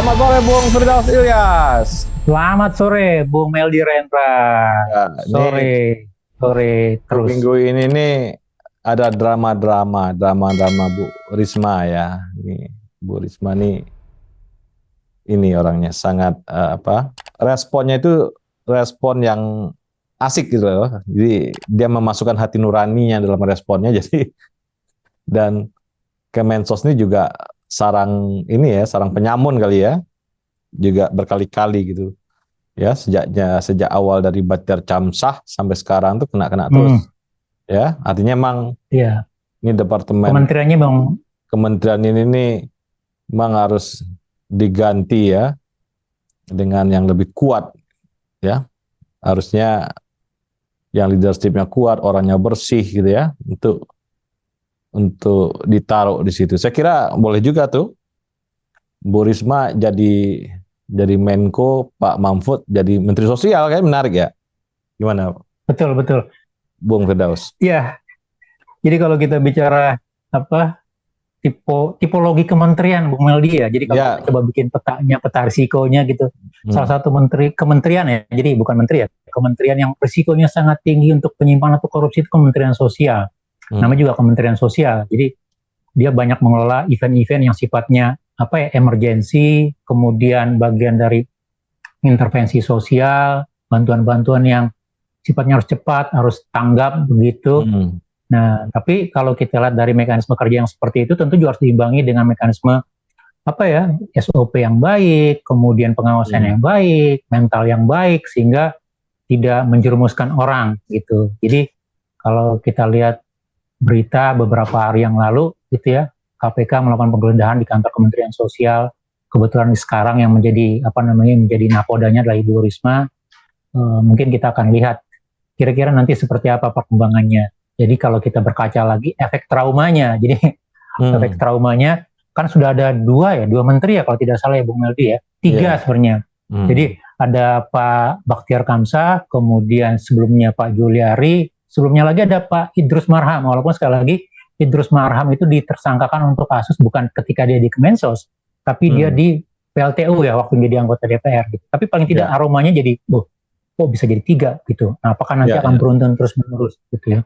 Selamat sore Bung Firdaus Ilyas. Selamat sore Bung Meldi Rendra. Ya, Sore terus. Minggu ini nih ada drama Bu Risma ya. Bu Risma nih ini orangnya sangat responnya itu respon yang asik gitu loh. Jadi dia memasukkan hati nuraninya dalam responnya. Jadi dan Kemensos ini juga sarang penyamun kali ya, juga berkali-kali gitu ya, sejak awal dari Bachar Chamsah sampai sekarang tuh kena terus ya, artinya emang ini kementerian ini nih memang harus diganti ya dengan yang lebih kuat ya, harusnya yang leadershipnya kuat, orangnya bersih gitu ya, untuk ditaruh di situ. Saya kira boleh juga tuh Bu Risma jadi Menko, Pak Mahfud jadi Menteri Sosial, kan menarik ya. Gimana? Betul. Bung Firdaus. Iya. Jadi kalau kita bicara tipologi kementerian Bung Meldi ya. Jadi kalau kita coba bikin peta risikonya gitu. Salah satu kementerian ya. Jadi bukan menteri ya. Kementerian yang risikonya sangat tinggi untuk penyimpangan atau korupsi itu Kementerian Sosial. Namanya juga Kementerian Sosial. Jadi dia banyak mengelola event-event yang sifatnya emergensi, kemudian bagian dari intervensi sosial, bantuan-bantuan yang sifatnya harus cepat, harus tanggap begitu. Nah, tapi kalau kita lihat dari mekanisme kerja yang seperti itu, tentu juga harus diimbangi dengan mekanisme SOP yang baik, kemudian pengawasan yang baik, mental yang baik, sehingga tidak menjerumuskan orang gitu. Jadi kalau kita lihat berita beberapa hari yang lalu gitu ya, KPK melakukan penggeledahan di kantor Kementerian Sosial. Kebetulan sekarang yang menjadi nakodanya adalah Ibu Risma. Mungkin kita akan lihat kira-kira nanti seperti apa perkembangannya. Jadi kalau kita berkaca lagi efek traumanya. Jadi efek traumanya kan sudah ada dua menteri ya kalau tidak salah ya Bung Meldi ya. 3 sebenarnya. Jadi ada Pak Bakhtiar Kamsah, kemudian sebelumnya Pak Juliari, sebelumnya lagi ada Pak Idrus Marham, walaupun sekali lagi Idrus Marham itu ditersangkakan untuk kasus bukan ketika dia di Kemensos, tapi dia di PLTU ya waktu menjadi anggota DPR gitu. Tapi paling tidak aromanya jadi, kok bisa jadi 3 gitu. Nah, apakah nanti akan beruntun terus menerus gitu ya.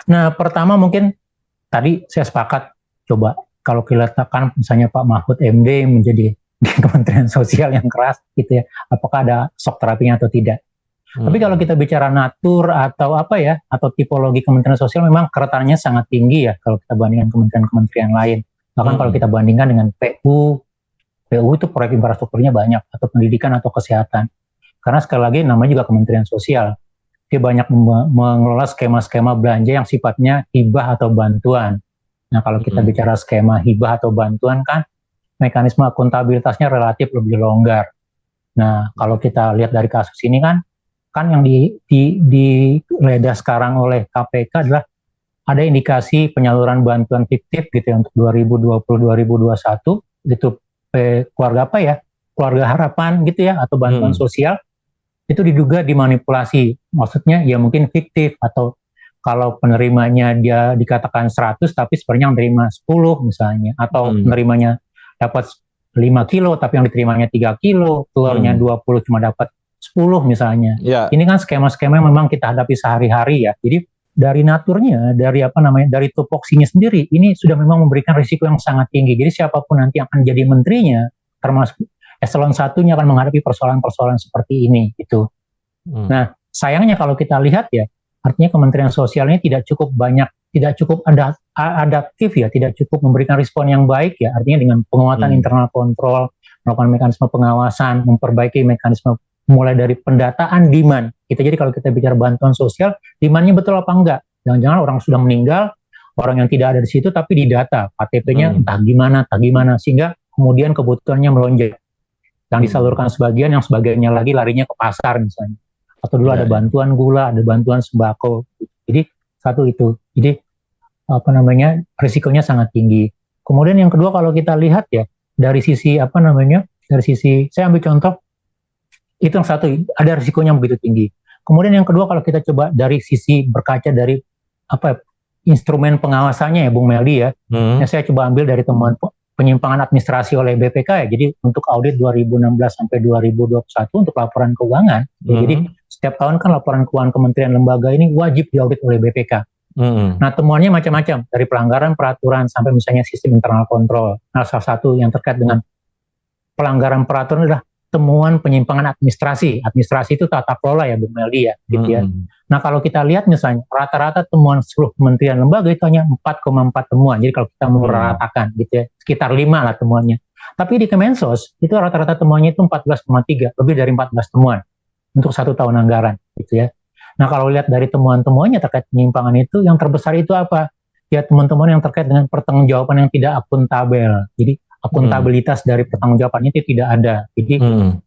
Nah, pertama mungkin tadi saya sepakat, coba kalau kelihatan misalnya Pak Mahfud MD menjadi di Kementerian Sosial yang keras gitu ya, apakah ada shock terapinya atau tidak. Tapi kalau kita bicara natur atau atau tipologi Kementerian Sosial, memang keretannya sangat tinggi ya kalau kita bandingkan kementerian-kementerian lain. Bahkan kalau kita bandingkan dengan PU itu proyek infrastrukturnya banyak, atau pendidikan atau kesehatan. Karena sekali lagi namanya juga Kementerian Sosial. Dia banyak mengelola skema-skema belanja yang sifatnya hibah atau bantuan. Nah, kalau kita bicara skema hibah atau bantuan kan mekanisme akuntabilitasnya relatif lebih longgar. Nah, kalau kita lihat dari kasus ini kan yang digeledah sekarang oleh KPK adalah ada indikasi penyaluran bantuan fiktif gitu ya untuk 2020-2021 gitu, keluarga harapan gitu ya, atau bantuan sosial itu diduga dimanipulasi. Maksudnya ya mungkin fiktif, atau kalau penerimanya dia dikatakan 100 tapi sebenarnya menerima 10 misalnya, atau penerimanya dapat 5 kilo tapi yang diterimanya 3 kilo, telurnya 20 cuma dapat 10 misalnya. Ini kan skema-skema yang memang kita hadapi sehari-hari ya. Jadi dari naturnya, dari tupoksinya sendiri, ini sudah memang memberikan risiko yang sangat tinggi. Jadi siapapun nanti akan jadi menterinya, termasuk eselon 1-nya akan menghadapi persoalan-persoalan seperti ini gitu. Nah, sayangnya kalau kita lihat ya, artinya Kementerian Sosial ini tidak cukup adaptif ya, tidak cukup memberikan respon yang baik ya. Artinya dengan penguatan internal kontrol, melakukan mekanisme pengawasan, memperbaiki mekanisme mulai dari pendataan demand. Jadi kalau kita bicara bantuan sosial, demand-nya betul apa enggak? Jangan-jangan orang sudah meninggal, orang yang tidak ada di situ tapi didata, KTP-nya entah gimana, sehingga kemudian kebutuhannya melonjak. Yang disalurkan sebagian, yang sebagiannya lagi larinya ke pasar misalnya. Atau dulu ada bantuan gula, ada bantuan sembako. Jadi satu itu. Jadi risikonya sangat tinggi. Kemudian yang kedua kalau kita lihat ya, dari sisi saya ambil contoh, itu yang satu, ada risikonya begitu tinggi. Kemudian yang kedua kalau kita coba dari sisi berkaca dari instrumen pengawasannya ya Bung Meldi ya, yang saya coba ambil dari temuan penyimpangan administrasi oleh BPK ya. Jadi untuk audit 2016 sampai 2021 untuk laporan keuangan. Ya, jadi setiap tahun kan laporan keuangan kementerian lembaga ini wajib diaudit oleh BPK. Nah, temuannya macam-macam, dari pelanggaran peraturan sampai misalnya sistem internal kontrol. Nah, salah satu yang terkait dengan pelanggaran peraturan adalah temuan penyimpangan administrasi. Administrasi itu tata kelola ya, Bung Meldi ya, gitu ya. Nah, kalau kita lihat misalnya rata-rata temuan seluruh kementerian lembaga itu hanya 4,4 temuan. Jadi kalau kita meratakan gitu ya, sekitar 5 lah temuannya. Tapi di Kemensos itu rata-rata temuannya itu 14,3, lebih dari 14 temuan untuk 1 tahun anggaran, gitu ya. Nah, kalau lihat dari temuan-temuannya terkait penyimpangan itu, yang terbesar itu apa? Ya, teman-teman yang terkait dengan pertanggungjawaban yang tidak akuntabel. Jadi akuntabilitas dari pertanggungjawaban itu tidak ada. Jadi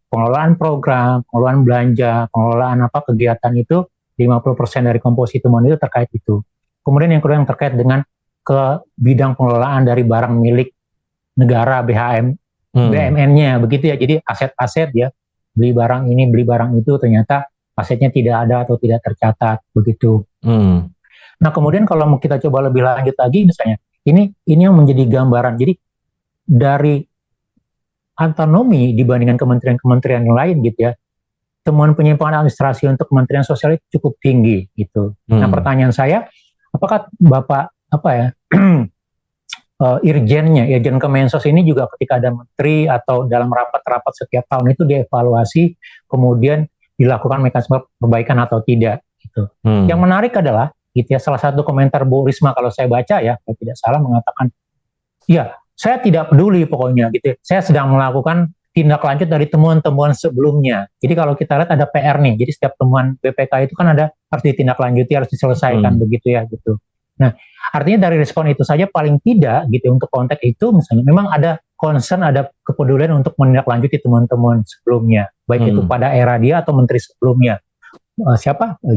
pengelolaan program, pengelolaan belanja, pengelolaan kegiatan itu 50% dari komposisi temuan itu terkait itu. Kemudian yang kedua yang terkait dengan ke bidang pengelolaan dari barang milik negara BMN-nya begitu ya. Jadi aset-aset ya, beli barang ini, beli barang itu, ternyata asetnya tidak ada atau tidak tercatat begitu. Nah, kemudian kalau kita coba lebih lanjut lagi misalnya, ini yang menjadi gambaran. Jadi dari autonomi dibandingkan kementerian-kementerian yang lain gitu ya, temuan penyimpangan administrasi untuk Kementerian Sosial itu cukup tinggi gitu. Nah, pertanyaan saya, apakah Bapak Irjen Kemensos ini juga ketika ada menteri atau dalam rapat-rapat setiap tahun itu dievaluasi, kemudian dilakukan mekanisme perbaikan atau tidak gitu. Yang menarik adalah gitu ya, salah satu komentar Bu Risma kalau saya baca ya, kalau tidak salah mengatakan, ya saya tidak peduli pokoknya gitu. Saya sedang melakukan tindak lanjut dari temuan-temuan sebelumnya. Jadi kalau kita lihat ada PR nih. Jadi setiap temuan BPK itu kan ada harus ditindaklanjuti, harus diselesaikan begitu ya gitu. Nah, artinya dari respon itu saja paling tidak gitu untuk konteks itu misalnya memang ada concern, ada kepedulian untuk menindaklanjuti temuan-temuan sebelumnya, baik itu pada era dia atau menteri sebelumnya.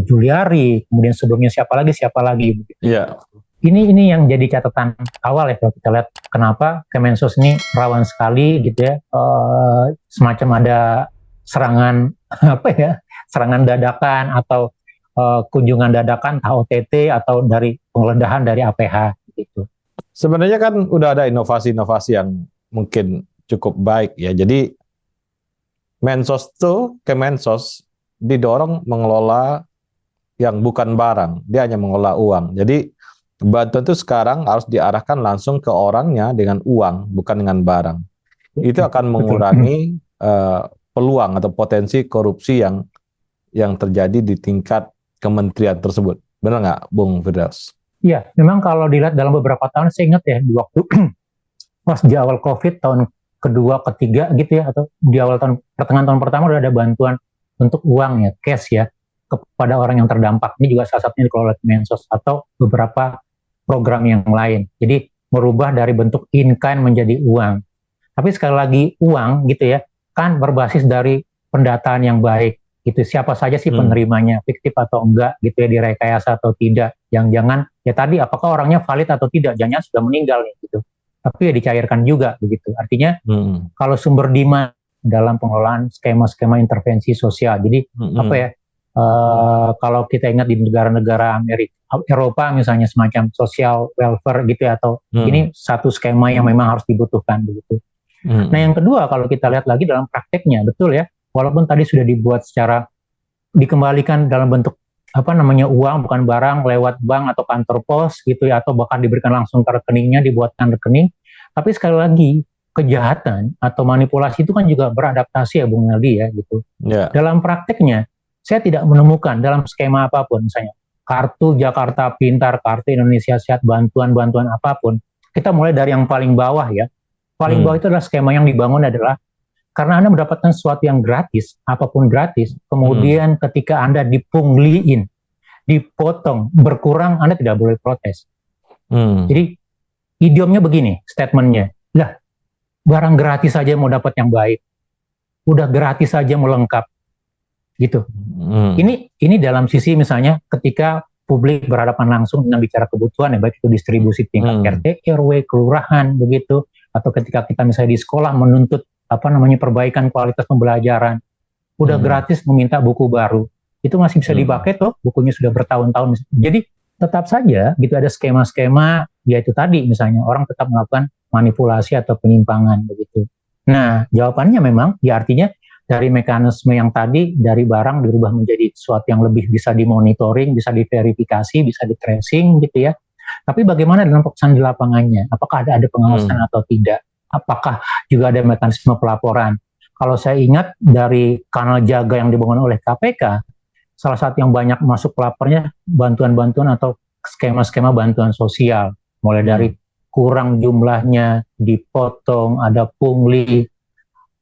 Juliari, kemudian sebelumnya siapa lagi begitu. Yeah. Ini yang jadi catatan awal ya kalau kita lihat kenapa Kemensos ini rawan sekali gitu ya, semacam ada serangan serangan dadakan atau kunjungan dadakan OTT atau dari penggeledahan dari APH gitu. Sebenarnya kan udah ada inovasi-inovasi yang mungkin cukup baik ya. Jadi Kemensos didorong mengelola yang bukan barang, dia hanya mengelola uang. Jadi bantuan itu sekarang harus diarahkan langsung ke orangnya dengan uang, bukan dengan barang. Itu akan mengurangi peluang atau potensi korupsi yang terjadi di tingkat kementerian tersebut. Benar nggak, Bung Firdaus? Iya, memang kalau dilihat dalam beberapa tahun, saya ingat ya, di waktu pas di awal COVID, tahun kedua, ketiga gitu ya, atau di awal pertengahan tahun pertama udah ada bantuan untuk uang ya, cash ya, kepada orang yang terdampak. Ini juga salah satunya dikelola Kemensos atau beberapa program yang lain. Jadi merubah dari bentuk in-kind menjadi uang. Tapi sekali lagi uang gitu ya, kan berbasis dari pendataan yang baik. Gitu. Siapa saja sih penerimanya, fiktif atau enggak gitu ya, direkayasa atau tidak. Jangan ya tadi apakah orangnya valid atau tidak, jangan sudah meninggal nih gitu. Tapi ya dicairkan juga begitu. Artinya kalau sumber demand dalam pengelolaan skema-skema intervensi sosial. Jadi kalau kita ingat di negara-negara Eropa misalnya semacam social welfare gitu ya, atau ini satu skema yang memang harus dibutuhkan begitu. Nah, yang kedua kalau kita lihat lagi dalam prakteknya, betul ya, walaupun tadi sudah dibuat secara dikembalikan dalam bentuk uang bukan barang lewat bank atau kantor pos gitu ya, atau bahkan diberikan langsung ke rekeningnya, dibuatkan rekening, tapi sekali lagi kejahatan atau manipulasi itu kan juga beradaptasi ya Bung Meldi ya gitu. Dalam prakteknya saya tidak menemukan dalam skema apapun, misalnya kartu Jakarta Pintar, kartu Indonesia Sehat, bantuan-bantuan apapun, kita mulai dari yang paling bawah ya. Paling bawah itu adalah skema yang dibangun adalah karena Anda mendapatkan sesuatu yang gratis, apapun gratis, kemudian ketika Anda dipungliin, dipotong, berkurang, Anda tidak boleh protes. Jadi idiomnya begini, statementnya, lah barang gratis saja mau dapat yang baik, udah gratis saja mau lengkap. Gitu. Ini dalam sisi misalnya ketika publik berhadapan langsung dengan bicara kebutuhan ya, baik itu distribusi tingkat RT, RW, kelurahan begitu, atau ketika kita misalnya di sekolah menuntut perbaikan kualitas pembelajaran, udah gratis meminta buku baru, itu masih bisa dipakai tuh, bukunya sudah bertahun-tahun. Jadi tetap saja gitu ada skema-skema, yaitu tadi misalnya orang tetap melakukan manipulasi atau penyimpangan begitu. Nah, jawabannya memang ya artinya dari mekanisme yang tadi dari barang dirubah menjadi sesuatu yang lebih bisa dimonitoring, bisa diverifikasi, bisa di tracing gitu ya. Tapi bagaimana dengan pelaksanaan di lapangannya? Apakah ada pengawasan atau tidak? Apakah juga ada mekanisme pelaporan? Kalau saya ingat dari kanal jaga yang dibangun oleh KPK, salah satu yang banyak masuk pelapornya bantuan-bantuan atau skema-skema bantuan sosial, mulai dari kurang jumlahnya, dipotong, ada pungli,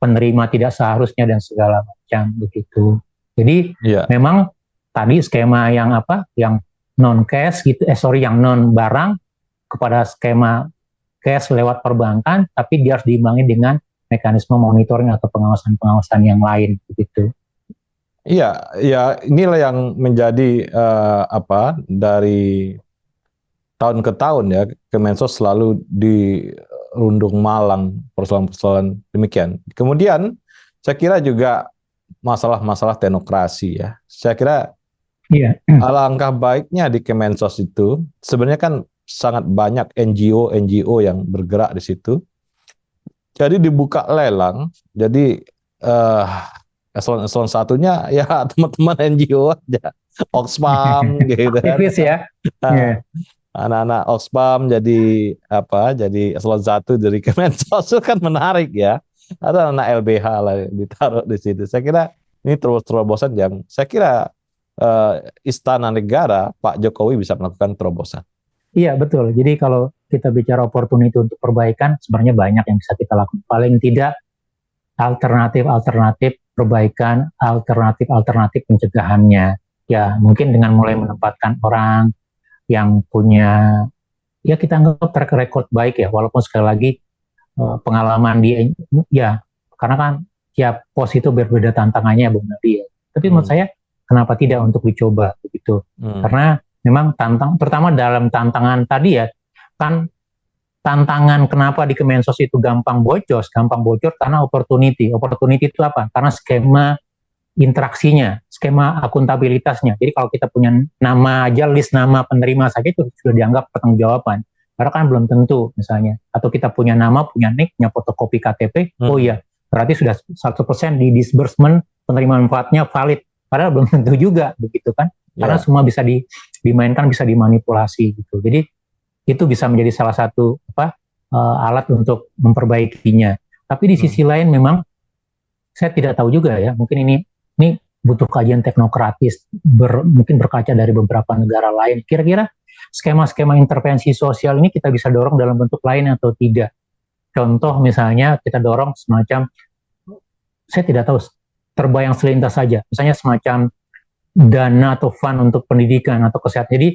penerima tidak seharusnya dan segala macam begitu. Jadi memang tadi skema yang yang non cash gitu, yang non barang kepada skema cash lewat perbankan, tapi dia harus diimbangi dengan mekanisme monitoring atau pengawasan-pengawasan yang lain begitu. Iya, ya inilah yang menjadi dari tahun ke tahun ya, Kemensos selalu dirundung malang persoalan-persoalan demikian. Kemudian saya kira juga masalah-masalah teknokrasi ya. Saya kira alangkah baiknya di Kemensos itu sebenarnya kan sangat banyak NGO yang bergerak di situ. Jadi dibuka lelang, jadi eselon satunya ya teman-teman NGO aja, Oxfam gitu kan. Aktivis ya. Anak-anak Oxfam jadi jadi eselon 1 dari Kemensos itu kan menarik ya. Ada anak LBH lah ditaruh di situ. Saya kira ini terobosan yang saya kira Istana Negara Pak Jokowi bisa melakukan terobosan. Iya betul. Jadi kalau kita bicara opportunity untuk perbaikan, sebenarnya banyak yang bisa kita lakukan. Paling tidak alternatif perbaikan, alternatif pencegahannya. Ya mungkin dengan mulai menempatkan orang yang punya, ya kita anggap track record baik ya, walaupun sekali lagi pengalaman dia, ya karena kan tiap pos itu berbeda tantangannya Bung Nadi ya. Tapi menurut saya kenapa tidak untuk dicoba begitu? Karena memang terutama dalam tantangan tadi ya, kan tantangan kenapa di Kemensos itu gampang bocor karena opportunity itu apa? Karena skema interaksinya, skema akuntabilitasnya. Jadi kalau kita punya nama aja, list nama penerima saja itu sudah dianggap pertanggungjawaban. Karena kan belum tentu misalnya. Atau kita punya nama, punya nick, punya fotokopi KTP, oh iya, berarti sudah 100% di disbursement penerima manfaatnya valid. Padahal belum tentu juga begitu kan. Karena semua bisa dimainkan, bisa dimanipulasi gitu. Jadi itu bisa menjadi salah satu alat untuk memperbaikinya. Tapi di sisi lain memang saya tidak tahu juga ya, mungkin ini butuh kajian teknokratis, mungkin berkaca dari beberapa negara lain. Kira-kira skema-skema intervensi sosial ini kita bisa dorong dalam bentuk lain atau tidak? Contoh misalnya kita dorong semacam, saya tidak tahu, terbayang selintas saja, misalnya semacam dana atau fund untuk pendidikan atau kesehatan. Jadi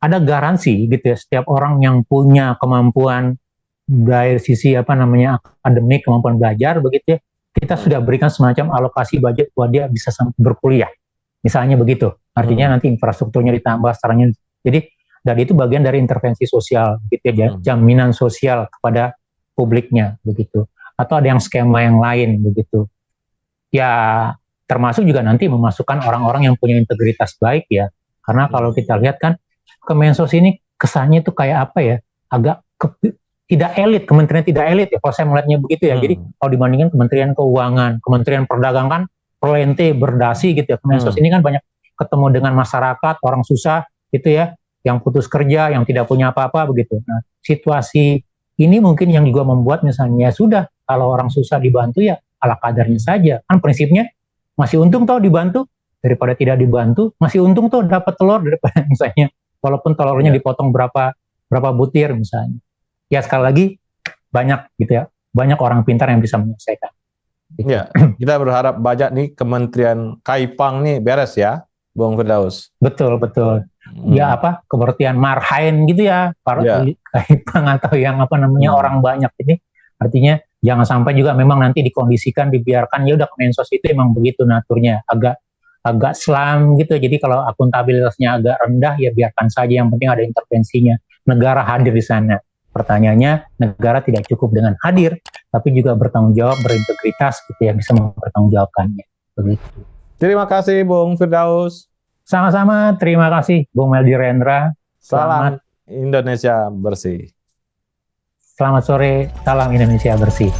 ada garansi gitu ya, setiap orang yang punya kemampuan dari sisi akademik, kemampuan belajar begitu ya, kita sudah berikan semacam alokasi budget buat dia bisa berkuliah, misalnya begitu. Artinya nanti infrastrukturnya ditambah, sarannya. Jadi dari itu bagian dari intervensi sosial, gitu ya, jaminan sosial kepada publiknya begitu. Atau ada yang skema yang lain begitu. Ya termasuk juga nanti memasukkan orang-orang yang punya integritas baik ya. Karena kalau kita lihat kan Kemensos ini kesannya itu kayak apa ya? Agak tidak elit, kementerian tidak elit ya, kalau saya melihatnya begitu ya. Jadi kalau dibandingkan Kementerian Keuangan, Kementerian Perdagangan, perlente, berdasi gitu ya. Kemensos ini kan banyak ketemu dengan masyarakat, orang susah gitu ya, yang putus kerja, yang tidak punya apa-apa begitu. Nah, situasi ini mungkin yang juga membuat misalnya sudah, kalau orang susah dibantu ya ala kadarnya saja. Kan prinsipnya masih untung toh dibantu daripada tidak dibantu, masih untung toh dapat telur daripada misalnya walaupun telurnya dipotong berapa butir misalnya. Ya sekali lagi banyak gitu ya, banyak orang pintar yang bisa menyelesaikan. Ya, kita berharap banyak nih Kementerian Kaipang nih beres ya, Bung Firdaus. Betul. Ya kebertian marhain gitu ya, Kaipang atau yang orang banyak ini. Artinya jangan sampai juga memang nanti dikondisikan, dibiarkan ya udah Kemensos itu emang begitu naturnya, agak slam gitu. Jadi kalau akuntabilitasnya agak rendah ya biarkan saja, yang penting ada intervensinya. Negara hadir di sana. Pertanyaannya, negara tidak cukup dengan hadir, tapi juga bertanggung jawab, berintegritas gitu ya, bisa mempertanggungjawabkannya. Begitu. Terima kasih Bung Firdaus. Sama-sama, terima kasih Bung Meldi Rendra. Salam Indonesia bersih. Selamat sore, salam Indonesia bersih.